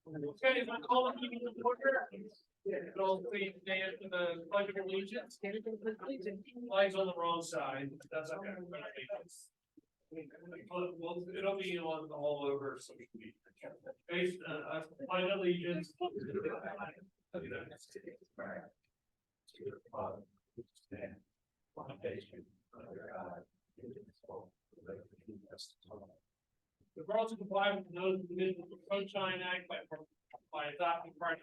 Okay, my call the meeting to order. It'll please stand for the pledge of allegiance. Flags on the wrong side. That's okay. Well, it'll be on all over social media. Based, pledge allegiance. The girls who comply with those provisions of the Sunshine Act by adopting part.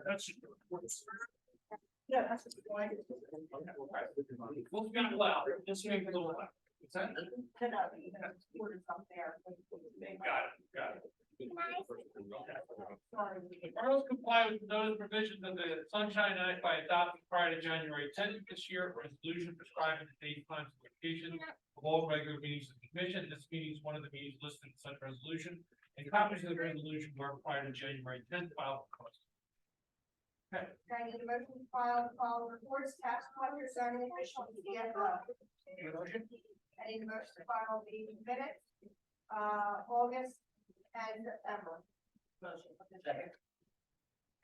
That's. Yeah, that's just why. We'll be out loud, just make it a little loud. What's that? Got it. Boroughs comply with those provisions of the Sunshine Act by adopting prior to January 10th this year, a resolution prescribing the date, times, and location of all regular meetings of the commission. This meeting is one of the meetings listed in such resolution, and copies of the resolution were prior to January 10th filed with us. I need a motion to file the following reports, tax collector, zoning official, and CFO. I need a motion to file the minutes, August and September. Motion.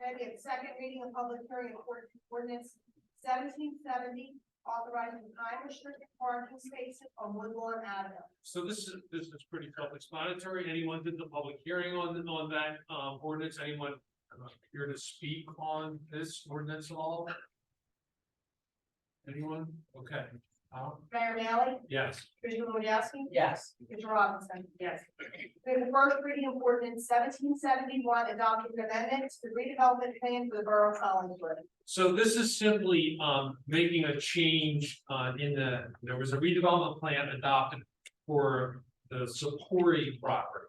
And the second reading of public hearing of ordinance 1770, authorizing time restricted parking spaces on Woodlawn Avenue. So this is pretty self-explanatory. Anyone did the public hearing on that ordinance? Anyone here to speak on this ordinance at all? Anyone? Okay. Mayor Bailey? Yes. Commissioner Wojciechowski? Yes. Commissioner Robinson? Yes. We have the first reading of ordinance 1771, adopting an amendment to the redevelopment plan for the borough of Collinswood. So this is simply making a change there was a redevelopment plan adopted for the Sapori property.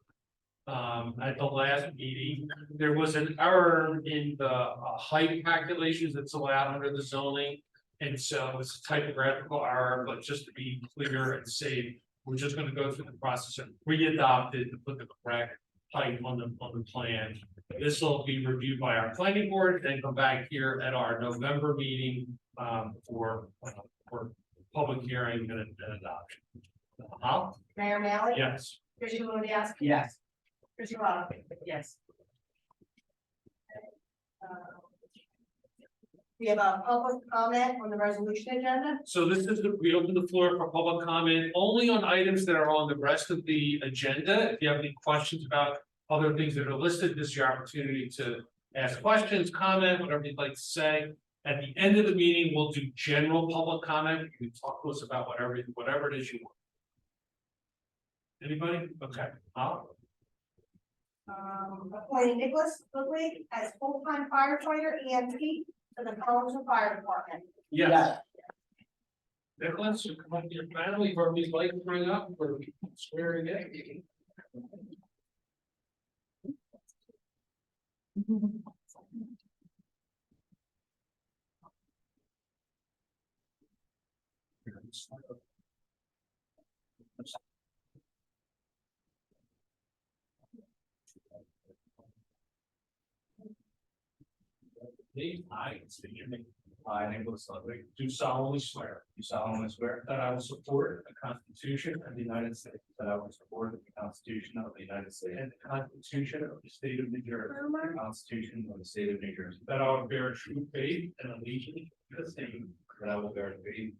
At the last meeting, there was an error in the height calculations that's allowed under the zoning. And so it's a typographical error, but just to be clear and safe, we're just going to go through the process and re-adopt it to put the correct height on the plan. This will be reviewed by our planning board, then come back here at our November meeting for public hearing and adoption. Mayor Bailey? Yes. Commissioner Wojciechowski? Yes. Commissioner Robinson? Yes. We have a public comment on the resolution agenda. So this is we open the floor for public comment only on items that are on the rest of the agenda. If you have any questions about other things that are listed, this is your opportunity to ask questions, comment, whatever you'd like to say. At the end of the meeting, we'll do general public comment. You can talk to us about whatever it is you want. Anybody? Okay. Appointing Nicholas Ludwig as full-time firefighter EMT for the Collinswood Fire Department. Yes. Nicholas, you come up to your family for these lights bring up for swearing in. I, Nicholas Ludwig, do solemnly swear that I will support the Constitution of the United States, That I will support the Constitution of the United States and the Constitution of the State of New Jersey, and the Constitution of the State of New Jersey. that I will bear true faith and allegiance to the same That I will bear faith,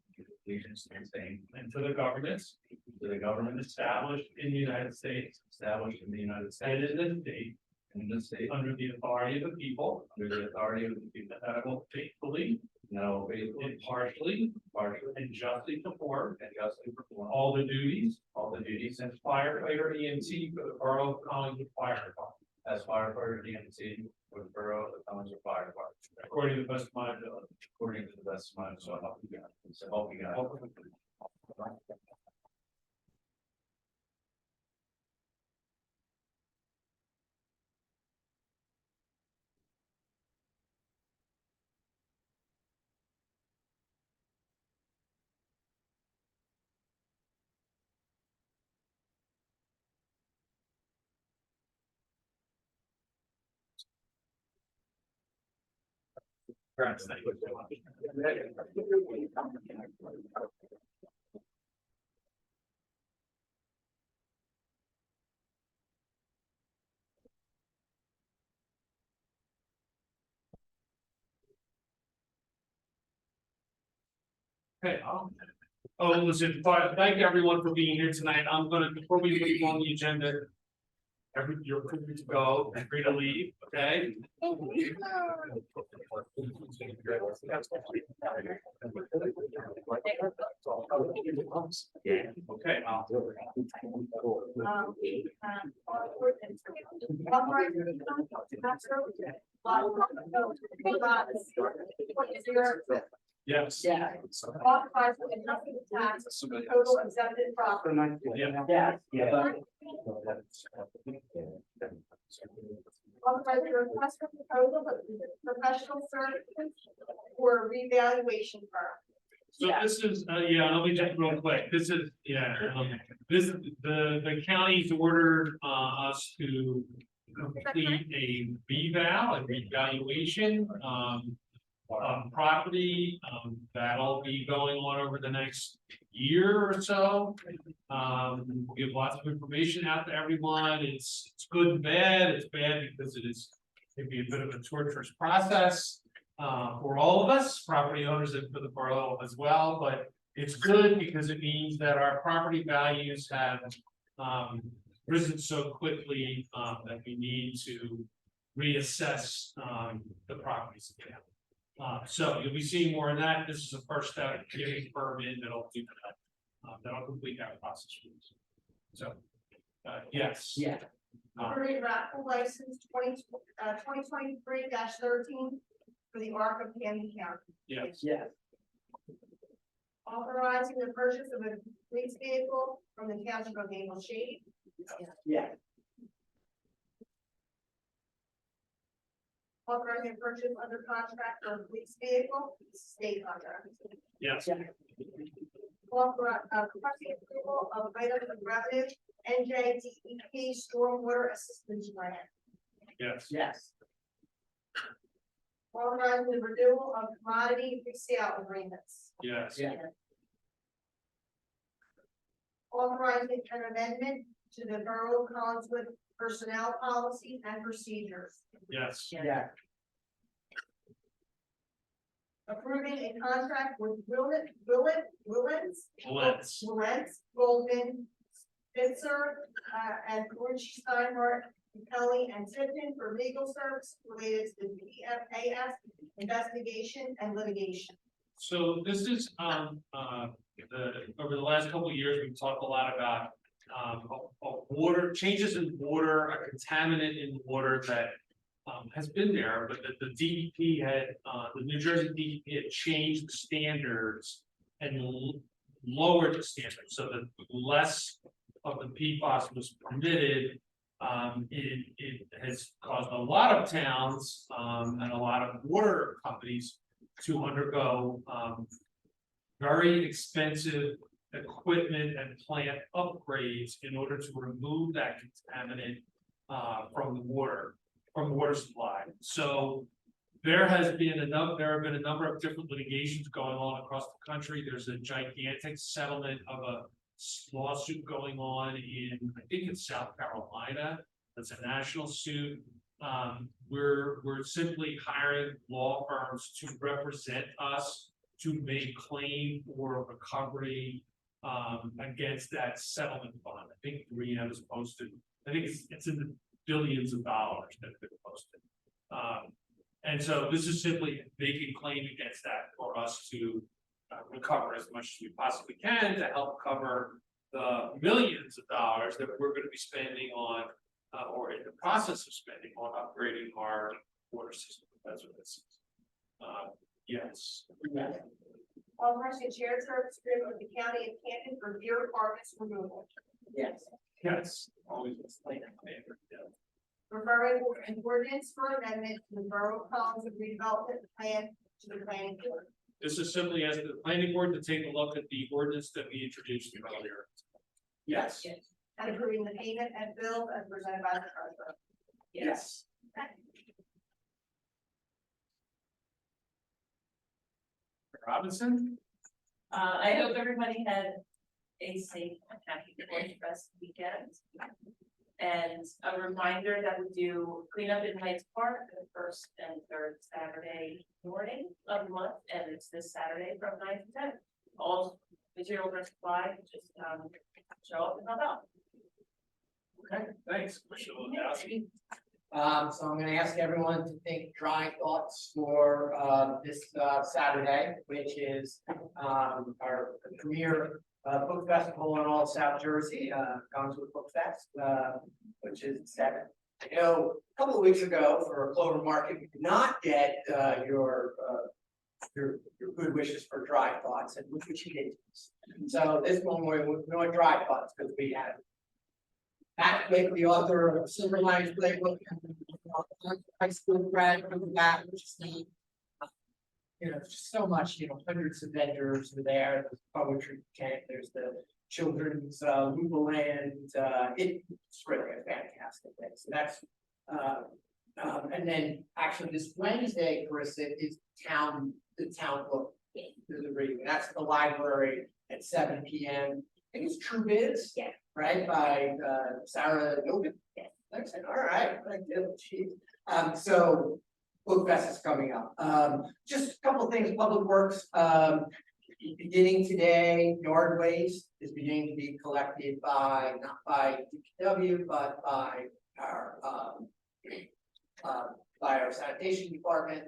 allegiance, and same and to the governments to the government established in the United States established in the United and States in this state and in this state under the authority of the people, under the authority of the people. that I will faithfully and that I will faithfully, impartially, impartially, and justly perform and justly perform all the duties all the duties as firefighter EMT for the Borough of Collingwood Fire Department, as firefighter EMT for the Borough of Collingwood Fire Department, according to the best of my ability. according to the best of my ability. So help me God. So help me God. Congrats, thank you. Okay, listen, thank everyone for being here tonight. I'm gonna, before we move on the agenda. You're free to go, and free to leave, okay? Okay, yes. Yeah. Authorized with nothing tax, total exempted property. Yeah. Authorized to request for proposal of professional services for revaluation firm. So this is, let me just real quick, this is, this, the county's ordered, us to complete a reval and revaluation, property, that'll be going on over the next year or so. We'll give lots of information out to everyone, it's good and bad, it's bad because it is, it be a bit of a torturous process. For all of us, property owners and for the borough as well, but it's good because it means that our property values have risen so quickly that we need to reassess the properties again. So you'll be seeing more of that. This is the first step, getting firm in that'll do that. That'll complete that process for us. So, yes. Yeah. Current raffle license 2023-13 for the Arc of Candy County. Yes. Yes. Authorizing the purchase of a police vehicle from the township of Maple Shade. Yeah. Authorizing the purchase under contract for a police vehicle, state contract. Yes. Requesting approval of items of revenue, NJDEP Stormwater Assistance Grant. Yes. Yes. Authorizing the renewal of commodity resale agreements. Yes. Yeah. Authorizing an amendment to the Borough of Collinswood personnel policies and procedures. Yes. Yeah. Approving a contract with Willens, Goldman, Spitzer, and Cornish Steinhardt, Kelly and Tipton for legal service related to the PFAS investigation and litigation. So this is, over the last couple of years, we've talked a lot about, water, changes in water, a contaminant in water that has been there, but the DEP had, the New Jersey DEP had changed the standards and lowered the standards, so that less of the PFAS was permitted. It has caused a lot of towns, and a lot of water companies to undergo, very expensive equipment and plant upgrades in order to remove that contaminant, from the water supply. So there have been a number of different litigations going on across the country. There's a gigantic settlement of a lawsuit going on in, I think it's South Carolina. That's a national suit. We're simply hiring law firms to represent us to make claim for recovery against that settlement fund. I think Reno was posted. I think it's in the billions of dollars that have been posted. And so this is simply making claim against that for us to recover as much as we possibly can to help cover the millions of dollars that we're gonna be spending on, or in the process of spending on upgrading our water system. That's what this is. Yes. Authorizing the chair to agreement with the county of Canton for deer harvest removal. Yes. Yes. Always explain in favor. Yeah. Referring an ordinance for amendment to the Borough Collins redevelopment plan to the planning board. This is simply as the planning board to take a look at the ordinance that we introduced earlier. Yes. And approving the payment and bill as presented by the treasurer. Yes. Robinson? I hope everybody had a safe and happy Fest weekend. And a reminder that we do cleanup in Heights Park the first and third Saturday morning of the month, and it's this Saturday from 9 to 10. All materials are supplied, just show up and help out. Okay, thanks. Commissioner Lewandowski. So I'm gonna ask everyone to think dry thoughts for, this, Saturday, which is, our premier, book festival in all of South Jersey, Collingswood Book Fest, which is 7. I know a couple of weeks ago for Clover Market, we did not get, your good wishes for dry thoughts, and which you did. So this one, we're doing dry thoughts, because we have Matt Blake, the author of Silver Linings Playbook, high school grad from that, which is neat. You know, just so much, hundreds of vendors were there, there's poetry camp, there's the children's Lubaland, it's really a fantastic thing, so that's. And then actually this Wednesday, Carissa, is the town book. There's a reading, that's the library at 7 p.m. I think it's True Biz. Yeah. Right, by Sarah Nogan. Yeah. I said, all right, geez. So Book Fest is coming up. Just a couple things, Public Works, beginning today, yard waste is beginning to be collected not by DPW, but by our sanitation department.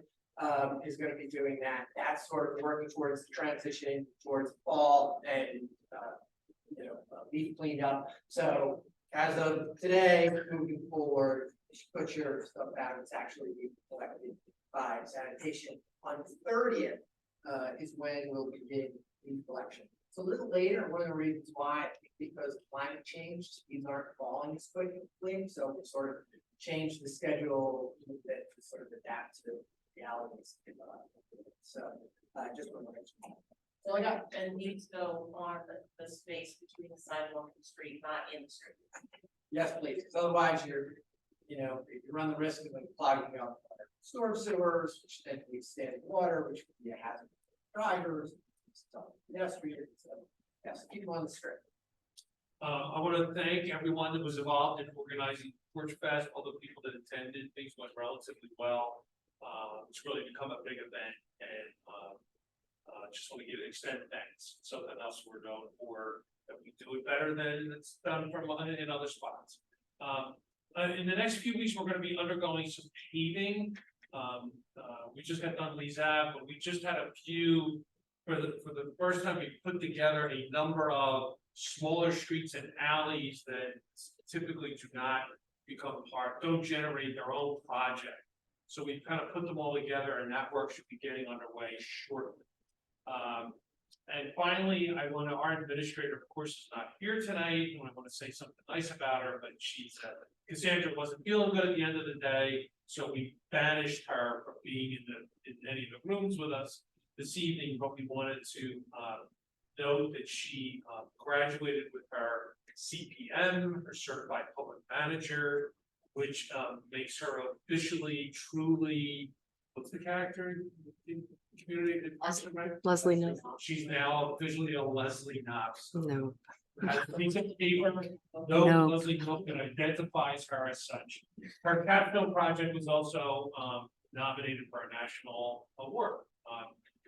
Is gonna be doing that. That's sort of working towards the transition towards fall and leaf cleanup. So as of today, moving forward, put your stuff out, it's actually being collected by sanitation. On the 30th, is when we'll begin leaf collection. It's a little later, one of the reasons why, because of climate change, these aren't falling as quickly, so we sort of changed the schedule a little bit to sort of adapt to realities. So, just one more. So I got, and needs to go on the space between the sidewalk and the street, not in the street. Yes, please, because otherwise you run the risk of clogging up storm sewers, which then leads to standing water, which could be a hazard for drivers, pedestrians, so yes, keep them on the strip. I want to thank everyone that was involved in organizing Porch Fest, all the people that attended, things went relatively well. It's really become a big event, and just want to extend thanks. Something else we're known for, that we do it better than it's done from in other spots. In the next few weeks, we're going to be undergoing some paving. We just got done Lee's Ave, but we just had a few for the first time. We put together a number of smaller streets and alleys that typically do not don't generate their own project. So we kind of put them all together, and that work should be getting underway shortly. And finally, our administrator, of course, is not here tonight, and I want to say something nice about her, but Cassandra wasn't feeling good at the end of the day, so we banished her from being in any of the rooms with us this evening, but we wanted to note that she graduated with her CPM, her Certified Public Manager, which makes her officially, truly, what's the character? Community. Leslie Knox. She's now officially a Leslie Knox. No. Has a piece of paper, no No. Leslie Knox that identifies her as such. Her capstone project was also nominated for a national award.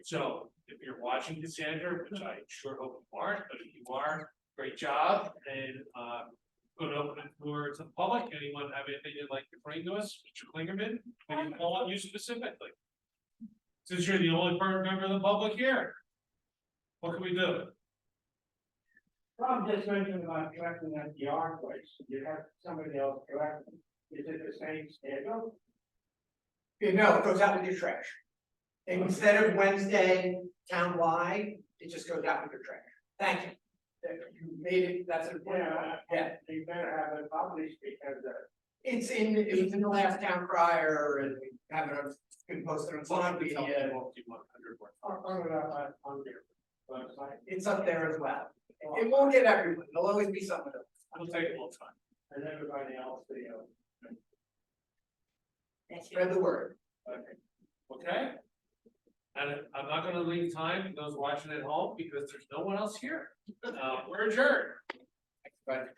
So if you're watching, Cassandra, which I sure hope you aren't, but if you are, great job, and going to open the floor to the public. Anyone have anything they'd like to bring to us? Mr. Klingerman, maybe call on you specifically. Since you're the only member of the public here. What can we do? Well, I'm just mentioning about collecting at the yard place, you have somebody else collecting, is it the same schedule? No, it goes out with your trash. Instead of Wednesday townwide, it just goes out with your trash. Thank you. You made it, that's an important point. Yeah, You better have it published because, it was in the last town crier and we have it on, been posted on social media. on their website, It's up there as well. It won't get everyone, there'll always be something. It'll take a little time. and everybody else, Thank you. Spread the word. Okay? And I'm not gonna leave time for those watching at home because there's no one else here. We're adjourned. But